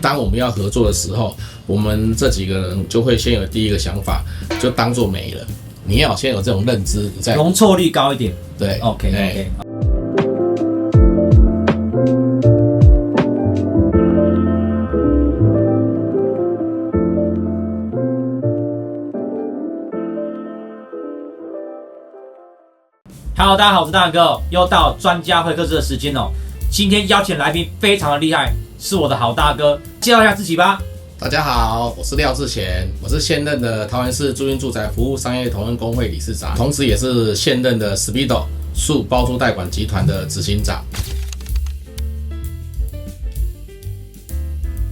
当我们要合作的时候，我们这几个人就会先有第一个想法，就当做没了。你要先有这种认知，你再容错率高一点。对 ，OK。Hello， 大家好，我是大哥，又到专家会客室的时间哦。今天邀请来宾非常的厉害，是我的好大哥，介绍一下自己吧。大家好，我是廖志贤，我是现任的桃园市租赁住宅服务商业同仁公会理事长，同时也是现任的 Speedo 树包租代管集团的执行长。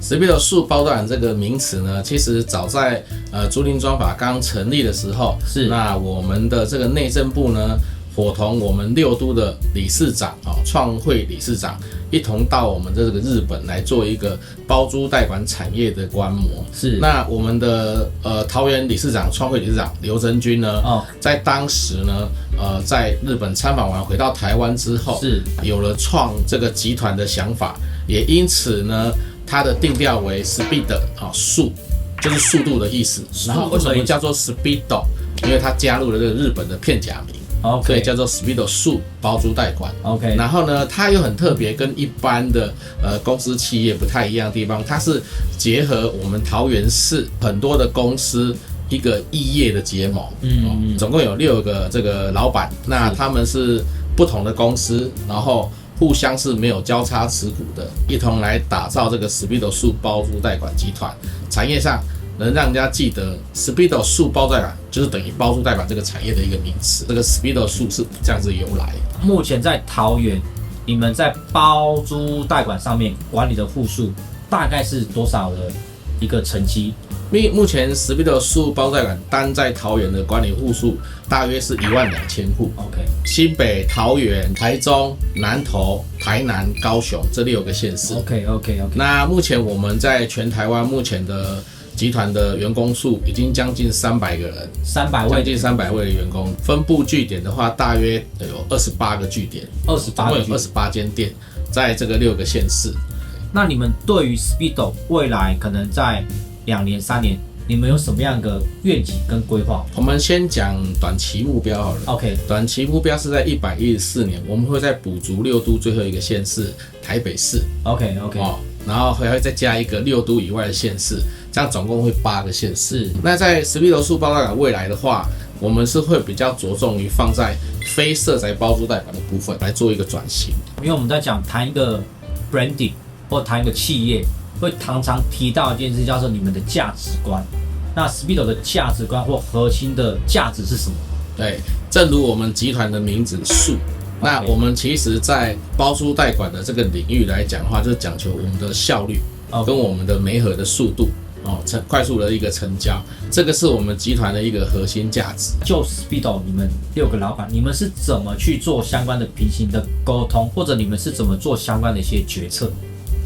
Speedo 树包租代管这个名词呢，其实早在租赁专法刚成立的时候，那我们的这个内政部呢，伙同我们六都的理事长创会理事长一同到我们这个日本来做一个包租代管产业的观摩。那我们的桃园理事长、创会理事长刘真君呢，在当时呢，在日本参访完回到台湾之后，有了创这个集团的想法，也因此呢，它的定调为 Speed 速，就是速度的意思。然后为什么叫做 Speedo？ 因为它加入了这个日本的片假名。所以叫做 Speedo 树包租代管。然后呢，它又很特别，跟一般的公司企业不太一样的地方，它是结合我们桃园市很多的公司一个异业的结盟。总共有6个这个老板，那他们是不同的公司，然后互相是没有交叉持股的，一同来打造这个 Speedo 树包租代管集团。产业上能让人家记得 Speedo 树包租代管就是等于包租代管这个产业的一个名词，这个 Speedo 树是这样子由来。目前在桃园，你们在包租代管上面管理的户数大概是多少的一个成绩？目前 Speedo 树包租代管单在桃园的管理户数大约是12000户。新北、桃园、台中、南投、台南、高雄这6个县市。那目前我们在全台湾目前的集团的员工数已经将近300个人，300位，将近300位的员工。分布据点的话，大约有28个据点，28共有28间店，在这个6个县市。那你们对于 Speedo 未来可能在2年、3年，你们有什么样的愿景跟规划？我们先讲短期目标好了。短期目标是在114年，我们会再补足6都最后一个县市台北市。然后还会再加一个6都以外的县市，这样总共会8个县市。那在 Speedo 树包租代管未来的话，我们是会比较着重于放在非社宅包租代管的部分来做一个转型。因为我们在谈一个 branding 或谈一个企业，会常常提到一件事，叫做你们的价值观。那 Speedo 的价值观或核心的价值是什么？对，正如我们集团的名字树。那我们其实在包租代管的这个领域来讲的话，就是讲求我们的效率跟我们的媒合的速度快速的一个成交，这个是我们集团的一个核心价值。就 Speedo 你们6个老板，你们是怎么去做相关的平行的沟通，或者你们是怎么做相关的一些决策？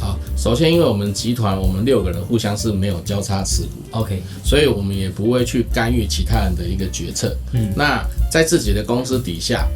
好，首先因为我们集团我们6个人互相是没有交叉持股，所以我们也不会去干预其他人的一个决策。那在自己的公司底下，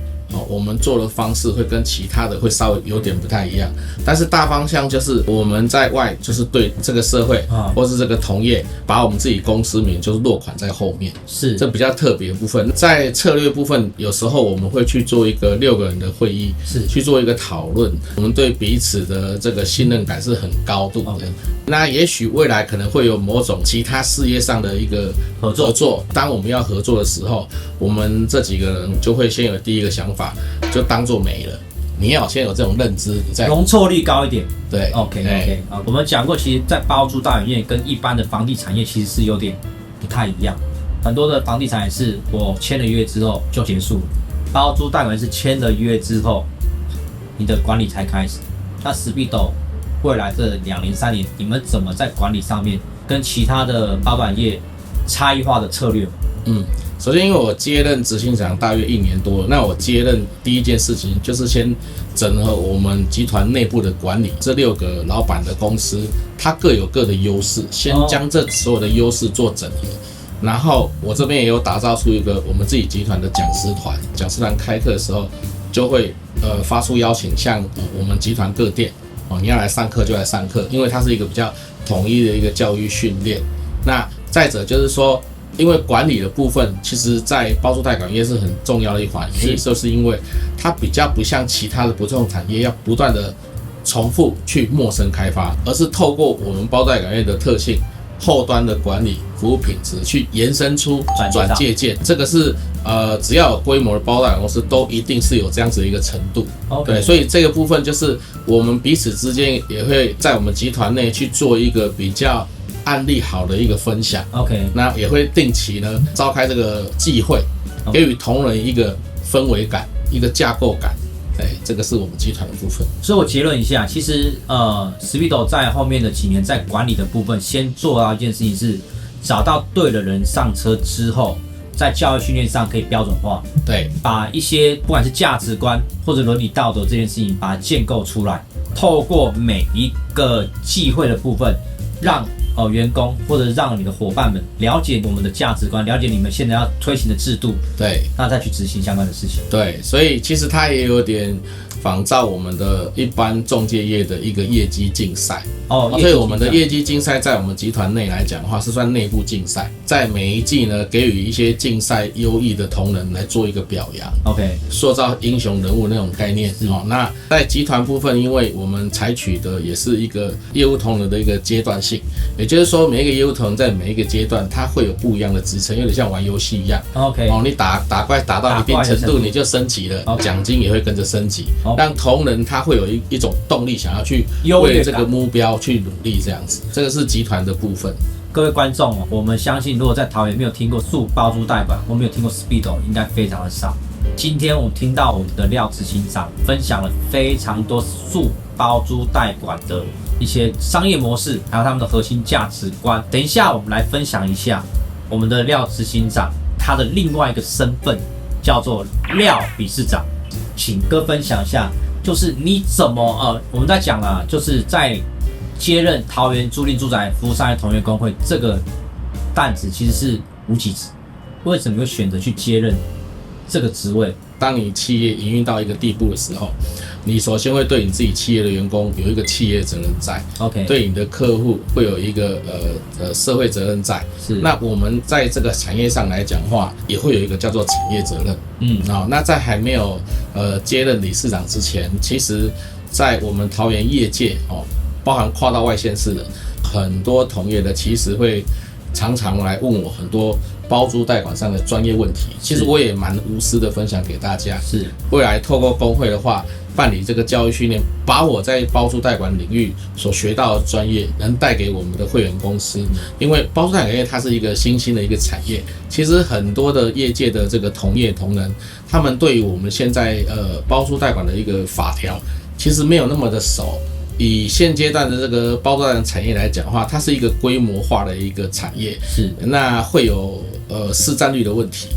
我们做的方式会跟其他的会稍微有点不太一样，但是大方向就是我们在外就是对这个社会或是这个同业，把我们自己公司名就是落款在后面，这比较特别的部分。在策略部分，有时候我们会去做一个6个人的会议，去做一个讨论，我们对彼此的这个信任感是很高度的。那也许未来可能会有某种其他事业上的一个合作，当我们要合作的时候，我们这几个人就会先有第一个想法，就当做没了。你要先有这种认知，你再容错率高一点。对 ，OK。我们讲过，其实，在包租代管业跟一般的房地产业其实是有点不太一样。很多的房地产也是我签了约之后就结束了，包租代管是签了约之后，你的管理才开始。那 Speedo 未来这2年、3年，你们怎么在管理上面跟其他的包管业差异化的策略？首先因为我接任执行长大约1年多了，那我接任第一件事情就是先整合我们集团内部的管理，这6个老板的公司，它各有各的优势，先将这所有的优势做整合。然后我这边也有打造出一个我们自己集团的讲师团，讲师团开课的时候就会发出邀请，向我们集团各店你要来上课就来上课，因为它是一个比较统一的一个教育训练。那再者就是说，因为管理的部分，其实在包租代管业是很重要的一环，原因就是因为它比较不像其他的不动产业要不断的重复去陌生开发，而是透过我们包租代管业的特性，后端的管理服务品质去延伸出转介件，这个是只要有规模的包租代管公司都一定是有这样子的一个程度。对，所以这个部分就是我们彼此之间也会在我们集团内去做一个比较案例好的一个分享。那也会定期呢召开这个季会，给予同仁一个氛围感、一个架构感。这个是我们集团的部分。所以我结论一下，其实Speedo 在后面的几年在管理的部分，先做到一件事情是找到对的人上车之后，在教育训练上可以标准化，对，把一些不管是价值观或者伦理道德这件事情把它建构出来，透过每一个忌讳的部分，让员工或者让你的伙伴们了解我们的价值观，了解你们现在要推行的制度，对，那再去执行相关的事情。对，所以其实它也有点仿照我们的一般仲介业的一个业绩竞赛。所以我们的业绩竞赛在我们集团内来讲的话，是算内部竞赛，在每一季呢给予一些竞赛优异的同仁来做一个表扬。塑造英雄人物那种概念。那在集团部分，因为我们采取的也是一个业务同仁的一个阶段性，也就是说每一个业务同仁在每一个阶段，它会有不一样的职称，有点像玩游戏一样。你打怪打到一定程度，你就升级了，奖金也会跟着升级，让同仁他会有一种动力，想要去为这个目标去努力，这样子。这个是集团的部分。各位观众，我们相信如果在桃园没有听过速包租代管，或没有听过 Speedo， 应该非常的少。今天我们听到我们的廖执行长分享了非常多速包租代管的一些商业模式，还有他们的核心价值观。等一下我们来分享一下我们的廖执行长他的另外一个身份，叫做廖理事长。请哥分享一下，就是你怎么我们在讲啦，就是在接任桃园租赁住宅服务商业同业公会这个担子其实是无极职，为什么会选择去接任这个职位？当你企业营运到一个地步的时候，你首先会对你自己企业的员工有一个企业责任在，对你的客户会有一个社会责任在。那我们在这个产业上来讲的话，也会有一个叫做产业责任。那在还没有接任理事长之前，其实在我们桃园业界包含跨到外县市的很多同业的，其实会常常来问我很多包租代管上的专业问题，其实我也蛮无私的分享给大家。未来透过工会的话，办理这个教育训练，把我在包租代管领域所学到的专业能带给我们的会员公司。因为包租代管业它是一个新兴的一个产业，其实很多的业界的这个同业同仁，他们对于我们现在包租代管的一个法条其实没有那么的熟。以现阶段的这个包租代管产业来讲的话，它是一个规模化的一个产业，那会有市占率的问题。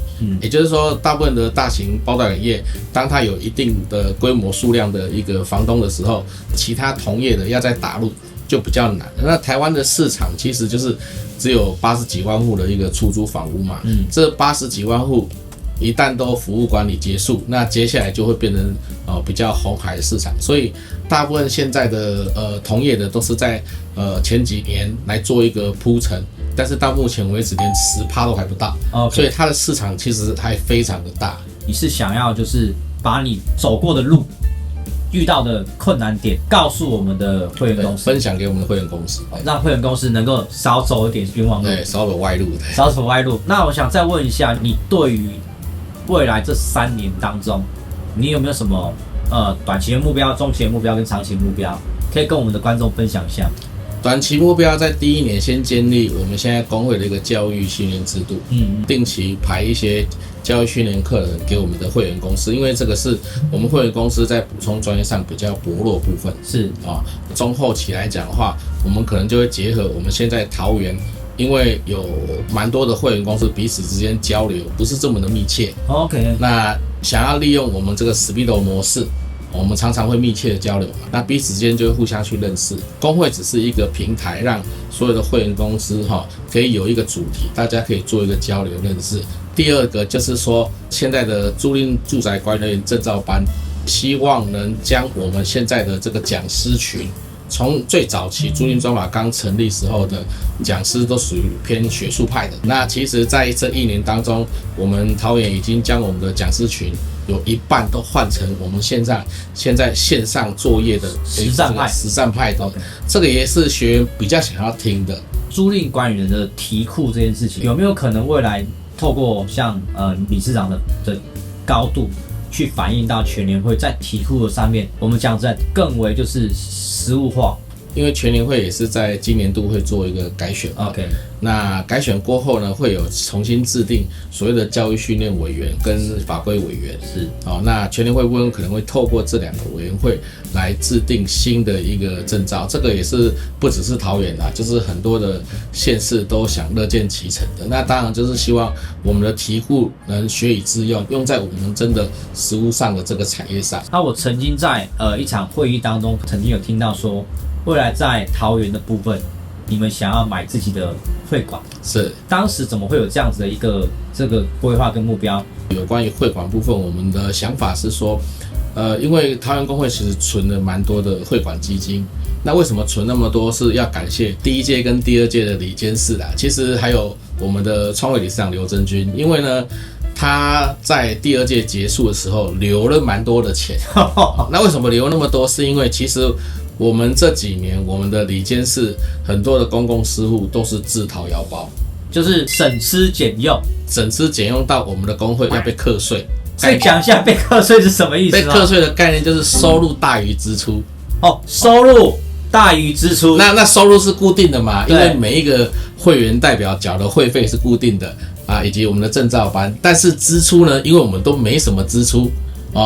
也就是说，大部分的大型包租代管业，当它有一定的规模数量的一个房东的时候，其他同业的要再打入就比较难。那台湾的市场其实就是只有80几万户的一个出租房屋嘛，这80几万户一旦都服务管理结束，那接下来就会变成比较红海的市场。所以大部分现在的同业的都是在前几年来做一个铺陈，但是到目前为止连10%都还不到。所以它的市场其实还非常的大。你是想要就是把你走过的路、遇到的困难点告诉我们的会员公司，分享给我们的会员公司，让会员公司能够少走一点冤枉路，少走歪路，少走歪路。那我想再问一下，你对于未来这3年当中，你有没有什么短期的目标、中期的目标跟长期的目标，可以跟我们的观众分享一下？短期目标在第1年先建立我们现在工会的一个教育训练制度，定期排一些教育训练课程给我们的会员公司，因为这个是我们会员公司在补充专业上比较薄弱的部分。中后期来讲的话，我们可能就会结合我们现在桃园，因为有蛮多的会员公司彼此之间交流不是这么的密切。那想要利用我们这个 Speedo 模式，我们常常会密切的交流，那彼此之间就会互相去认识。工会只是一个平台，让所有的会员公司可以有一个主题，大家可以做一个交流认识。第二个就是说，现在的租赁住宅管理人员证照班，希望能将我们现在的这个讲师群从最早期竹林专法刚成立时候的讲师都属于偏学术派的。那其实在这1年当中，我们桃园已经将我们的讲师群有一半都换成我们现在线上作业的实战派的，这个也是学员比较想要听的。租赁管理人的题库这件事情，有没有可能未来透过像理事长的高度去反映到全联会在题库的上面，我们讲在更为就是实务化？因为全联会也是在今年度会做一个改选 ，OK， 那改选过后呢，会有重新制定所谓的教育训练委员跟法规委员，是，那全联会部分可能会透过这2个委员会来制定新的一个证照，这个也是不只是桃园啦，就是很多的县市都想乐见其成的。那当然就是希望我们的题库能学以致用，用在我们真的实务上的这个产业上。那我曾经在一场会议当中，曾经有听到说，未来在桃园的部分，你们想要买自己的会馆，是当时怎么会有这样子的一个这个规划跟目标？有关于会馆部分，我们的想法是说，因为桃园工会其实存了蛮多的会馆基金，那为什么存那么多？是要感谢第1届跟第2届的理监事啦，其实还有我们的创会理事长刘真君，因为呢，他在第2届结束的时候留了蛮多的钱。那为什么留那么多？是因为其实我们这几年我们的理监事很多的公共事务都是自掏腰包，就是省吃俭用，省吃俭用到我们的工会要被课税。可以讲一下被课税是什么意思吗？被课税的概念就是收入大于支出。收入大于支出。那收入是固定的嘛？因为每一个会员代表缴的会费是固定的啊，以及我们的证照班。但是支出呢，因为我们都没什么支出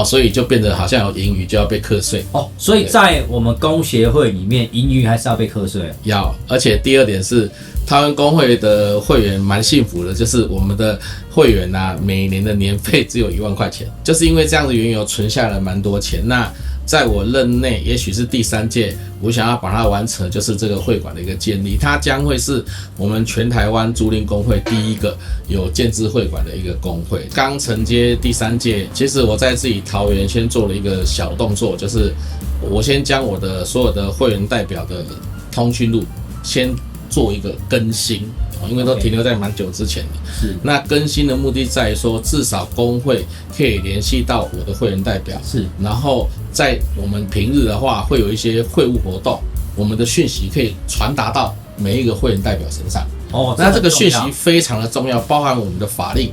所以就变得好像有盈余就要被课税。所以在我们工协会里面，盈余还是要被课税。要，而且第2点是，台湾工会的会员蛮幸福的，就是我们的会员每年的年费只有1万块钱，就是因为这样的缘由存下了蛮多钱。那在我任内，也许是第3届，我想要把它完成，就是这个会馆的一个建立，它将会是我们全台湾租赁工会第1个有建制会馆的一个工会。刚承接第3届，其实我在自己桃园先做了一个小动作，就是我先将我的所有的会员代表的通讯录先做一个更新，因为都停留在蛮久之前的。是，那更新的目的在于说，至少工会可以联系到我的会员代表，是，然后在我们平日的话，会有一些会务活动，我们的讯息可以传达到每一个会员代表身上。那这个讯息非常的重要，包含我们的法令，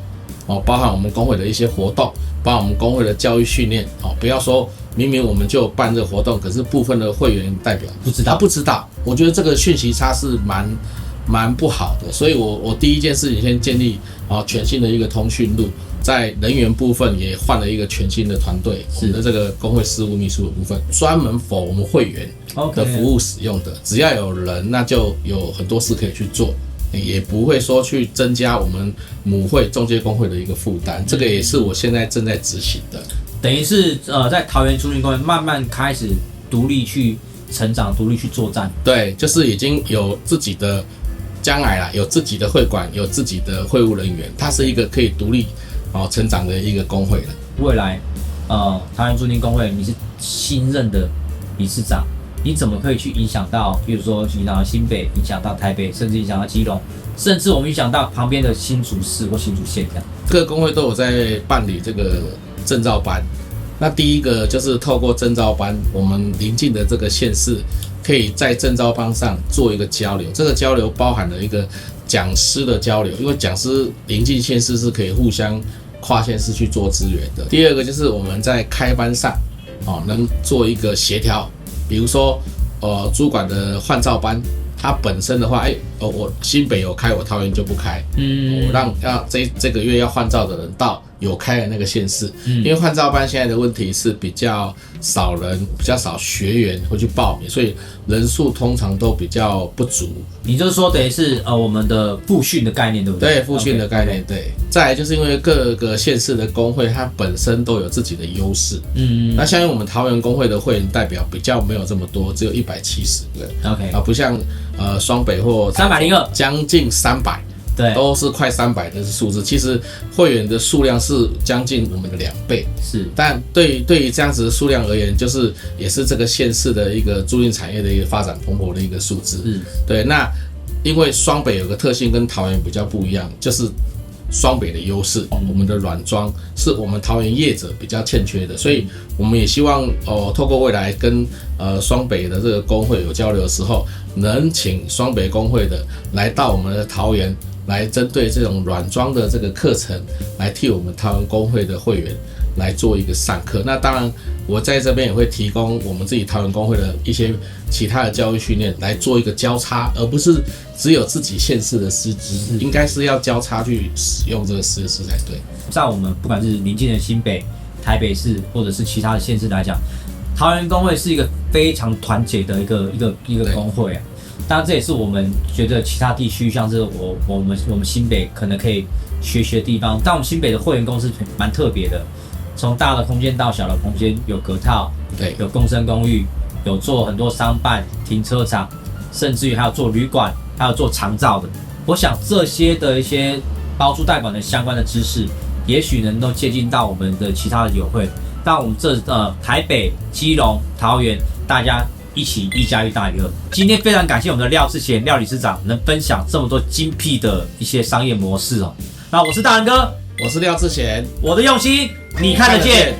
包含我们工会的一些活动，包含我们工会的教育训练，不要说明明我们就有办这个活动，可是部分的会员代表他不知道。我觉得这个讯息差是蛮不好的，所以我第一件事情先建立全新的一个通讯录，在人员部分也换了一个全新的团队，我们的这个工会事务秘书的部分，专门 for 我们会员的服务使用的，只要有人，那就有很多事可以去做，也不会说去增加我们母会中介工会的一个负担，这个也是我现在正在执行的。等于是在桃园租赁工会慢慢开始独立去成长，独立去作战。对，就是已经有自己的，将来啦，有自己的会馆，有自己的会务人员，它是一个可以独立成长的一个工会了。未来桃园租赁工会你是新任的理事长，你怎么可以去影响到，比如说影响到新北，影响到台北，甚至影响到基隆，甚至我们影响到旁边的新竹市或新竹县这样？各个工会都有在办理这个证照班。那第一个就是透过证照班，我们邻近的这个县市可以在证照班上做一个交流，这个交流包含了一个讲师的交流，因为讲师邻近县市是可以互相跨县市去做资源的。第二个就是我们在开班上能做一个协调，比如说主管的换照班，它本身的话，我新北有开，我桃园就不开，我让这个月要换照的人到有开的那个县市，因为换照班现在的问题是比较少人，比较少学员会去报名，所以人数通常都比较不足。你就是说等于是我们的复训的概念，对不对？对，复训的概念，对。再来就是因为各个县市的工会它本身都有自己的优势，那像我们桃园工会的会员代表比较没有这么多，只有170个， OK， 不像双北或302，将近300。对，都是快300的数字。其实会员的数量是将近我们的2倍，是。但对于这样子的数量而言，就是也是这个县市的一个租赁产业的一个发展蓬勃的一个数字。对。那因为双北有个特性跟桃园比较不一样，就是双北的优势，我们的软装是我们桃园业者比较欠缺的，所以我们也希望透过未来跟双北的这个工会有交流的时候，能请双北工会的来到我们的桃园，来针对这种软装的这个课程，来替我们桃园工会的会员来做一个上课。那当然，我在这边也会提供我们自己桃园工会的一些其他的教育训练，来做一个交叉，而不是只有自己县市的师资，应该是要交叉去使用这个师资才对。在我们不管是邻近的新北、台北市，或者是其他的县市来讲，桃园工会是一个非常团结的一个工会啊。当然，这也是我们觉得其他地区，像是我们新北可能可以学的地方。但我们新北的会员公司蛮特别的，从大的空间到小的空间，有隔套，对，有共生公寓，有做很多商办、停车场，甚至于还有做旅馆，还有做长照的。我想这些的一些包租代管的相关的知识，也许能够接近到我们的其他的友会，让我们台北、基隆、桃园大家一起1+1大于2。今天非常感谢我们的廖志贤廖理事长能分享这么多精辟的一些商业模式哦。那我是大仁哥，我是廖志贤，我的用心你看得见。